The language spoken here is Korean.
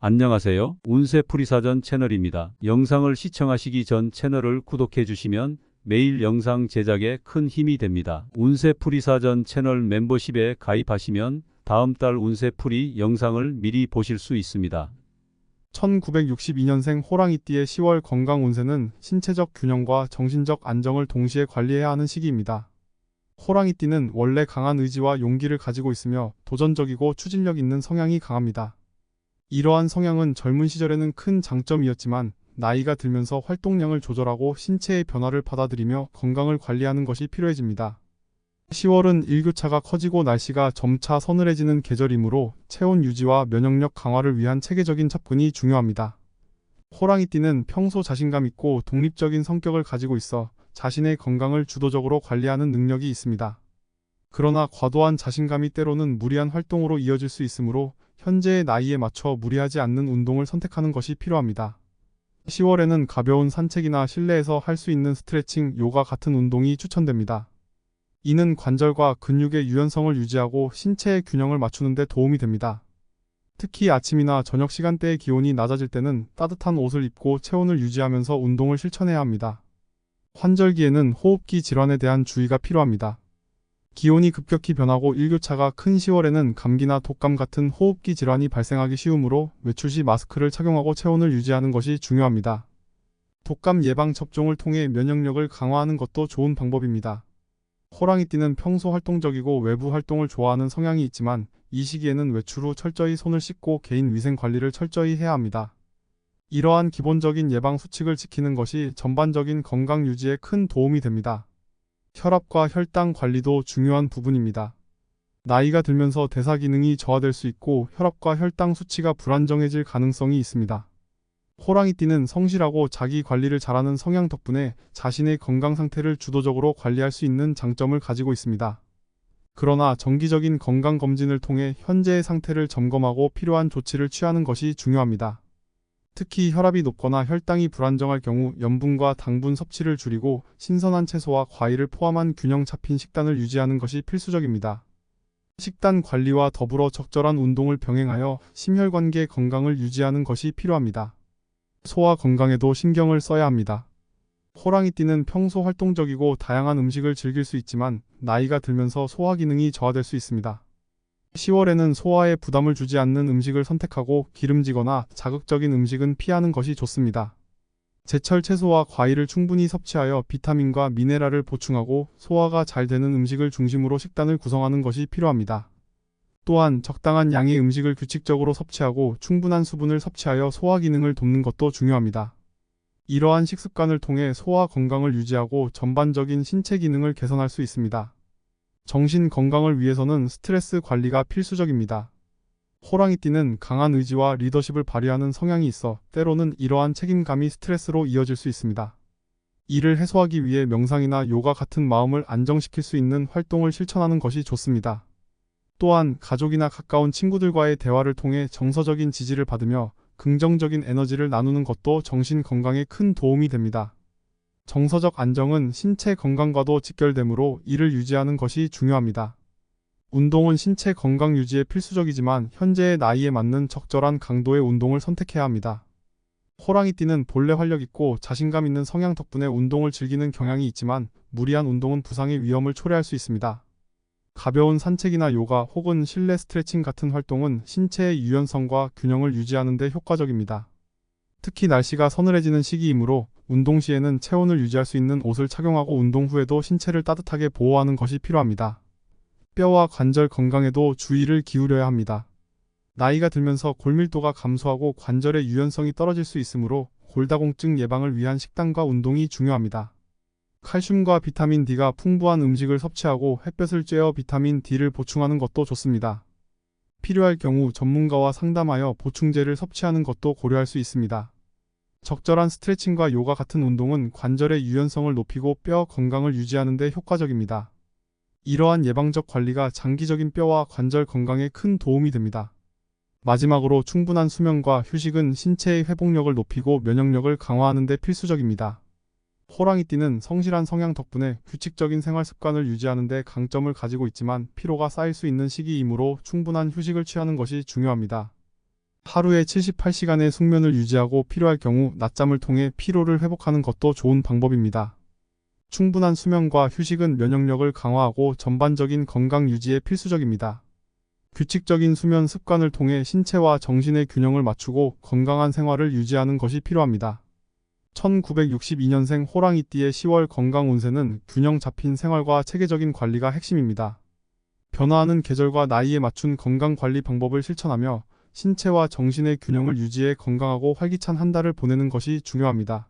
안녕하세요. 운세풀이사전 채널입니다. 영상을 시청하시기 전 채널을 구독해 주시면 매일 영상 제작에 큰 힘이 됩니다. 운세풀이사전 채널 멤버십에 가입하시면 다음 달 운세풀이 영상을 미리 보실 수 있습니다. 1962년생 호랑이띠의 10월 건강 운세는 신체적 균형과 정신적 안정을 동시에 관리해야 하는 시기입니다. 호랑이띠는 원래 강한 의지와 용기를 가지고 있으며 도전적이고 추진력 있는 성향이 강합니다. 이러한 성향은 젊은 시절에는 큰 장점이었지만 나이가 들면서 활동량을 조절하고 신체의 변화를 받아들이며 건강을 관리하는 것이 필요해집니다. 10월은 일교차가 커지고 날씨가 점차 서늘해지는 계절이므로 체온 유지와 면역력 강화를 위한 체계적인 접근이 중요합니다. 호랑이띠는 평소 자신감 있고 독립적인 성격을 가지고 있어 자신의 건강을 주도적으로 관리하는 능력이 있습니다. 그러나 과도한 자신감이 때로는 무리한 활동으로 이어질 수 있으므로 현재의 나이에 맞춰 무리하지 않는 운동을 선택하는 것이 필요합니다. 10월에는 가벼운 산책이나 실내에서 할 수 있는 스트레칭, 요가 같은 운동이 추천됩니다. 이는 관절과 근육의 유연성을 유지하고 신체의 균형을 맞추는 데 도움이 됩니다. 특히 아침이나 저녁 시간대의 기온이 낮아질 때는 따뜻한 옷을 입고 체온을 유지하면서 운동을 실천해야 합니다. 환절기에는 호흡기 질환에 대한 주의가 필요합니다. 기온이 급격히 변하고 일교차가 큰 10월에는 감기나 독감 같은 호흡기 질환이 발생하기 쉬우므로 외출 시 마스크를 착용하고 체온을 유지하는 것이 중요합니다. 독감 예방 접종을 통해 면역력을 강화하는 것도 좋은 방법입니다. 호랑이띠는 평소 활동적이고 외부 활동을 좋아하는 성향이 있지만 이 시기에는 외출 후 철저히 손을 씻고 개인 위생 관리를 철저히 해야 합니다. 이러한 기본적인 예방 수칙을 지키는 것이 전반적인 건강 유지에 큰 도움이 됩니다. 혈압과 혈당 관리도 중요한 부분입니다. 나이가 들면서 대사 기능이 저하될 수 있고 혈압과 혈당 수치가 불안정해질 가능성이 있습니다. 호랑이띠는 성실하고 자기 관리를 잘하는 성향 덕분에 자신의 건강 상태를 주도적으로 관리할 수 있는 장점을 가지고 있습니다. 그러나 정기적인 건강검진을 통해 현재의 상태를 점검하고 필요한 조치를 취하는 것이 중요합니다. 특히 혈압이 높거나 혈당이 불안정할 경우 염분과 당분 섭취를 줄이고 신선한 채소와 과일을 포함한 균형 잡힌 식단을 유지하는 것이 필수적입니다. 식단 관리와 더불어 적절한 운동을 병행하여 심혈관계 건강을 유지하는 것이 필요합니다. 소화 건강에도 신경을 써야 합니다. 호랑이띠는 평소 활동적이고 다양한 음식을 즐길 수 있지만 나이가 들면서 소화 기능이 저하될 수 있습니다. 10월에는 소화에 부담을 주지 않는 음식을 선택하고 기름지거나 자극적인 음식은 피하는 것이 좋습니다. 제철 채소와 과일을 충분히 섭취하여 비타민과 미네랄을 보충하고 소화가 잘 되는 음식을 중심으로 식단을 구성하는 것이 필요합니다. 또한 적당한 양의 음식을 규칙적으로 섭취하고 충분한 수분을 섭취하여 소화 기능을 돕는 것도 중요합니다. 이러한 식습관을 통해 소화 건강을 유지하고 전반적인 신체 기능을 개선할 수 있습니다. 정신 건강을 위해서는 스트레스 관리가 필수적입니다. 호랑이띠는 강한 의지와 리더십을 발휘하는 성향이 있어 때로는 이러한 책임감이 스트레스로 이어질 수 있습니다. 이를 해소하기 위해 명상이나 요가 같은 마음을 안정시킬 수 있는 활동을 실천하는 것이 좋습니다. 또한 가족이나 가까운 친구들과의 대화를 통해 정서적인 지지를 받으며 긍정적인 에너지를 나누는 것도 정신 건강에 큰 도움이 됩니다. 정서적 안정은 신체 건강과도 직결되므로 이를 유지하는 것이 중요합니다. 운동은 신체 건강 유지에 필수적이지만 현재의 나이에 맞는 적절한 강도의 운동을 선택해야 합니다. 호랑이띠는 본래 활력 있고 자신감 있는 성향 덕분에 운동을 즐기는 경향이 있지만 무리한 운동은 부상의 위험을 초래할 수 있습니다. 가벼운 산책이나 요가 혹은 실내 스트레칭 같은 활동은 신체의 유연성과 균형을 유지하는 데 효과적입니다. 특히 날씨가 서늘해지는 시기이므로 운동 시에는 체온을 유지할 수 있는 옷을 착용하고 운동 후에도 신체를 따뜻하게 보호하는 것이 필요합니다. 뼈와 관절 건강에도 주의를 기울여야 합니다. 나이가 들면서 골밀도가 감소하고 관절의 유연성이 떨어질 수 있으므로 골다공증 예방을 위한 식단과 운동이 중요합니다. 칼슘과 비타민 D가 풍부한 음식을 섭취하고 햇볕을 쬐어 비타민 D를 보충하는 것도 좋습니다. 필요할 경우 전문가와 상담하여 보충제를 섭취하는 것도 고려할 수 있습니다. 적절한 스트레칭과 요가 같은 운동은 관절의 유연성을 높이고 뼈 건강을 유지하는 데 효과적입니다. 이러한 예방적 관리가 장기적인 뼈와 관절 건강에 큰 도움이 됩니다. 마지막으로 충분한 수면과 휴식은 신체의 회복력을 높이고 면역력을 강화하는 데 필수적입니다. 호랑이띠는 성실한 성향 덕분에 규칙적인 생활 습관을 유지하는 데 강점을 가지고 있지만 피로가 쌓일 수 있는 시기이므로 충분한 휴식을 취하는 것이 중요합니다. 하루에 78시간의 숙면을 유지하고 필요할 경우 낮잠을 통해 피로를 회복하는 것도 좋은 방법입니다. 충분한 수면과 휴식은 면역력을 강화하고 전반적인 건강 유지에 필수적입니다. 규칙적인 수면 습관을 통해 신체와 정신의 균형을 맞추고 건강한 생활을 유지하는 것이 필요합니다. 1962년생 호랑이띠의 10월 건강 운세는 균형 잡힌 생활과 체계적인 관리가 핵심입니다. 변화하는 계절과 나이에 맞춘 건강 관리 방법을 실천하며 신체와 정신의 균형을 유지해 건강하고 활기찬 한 달을 보내는 것이 중요합니다.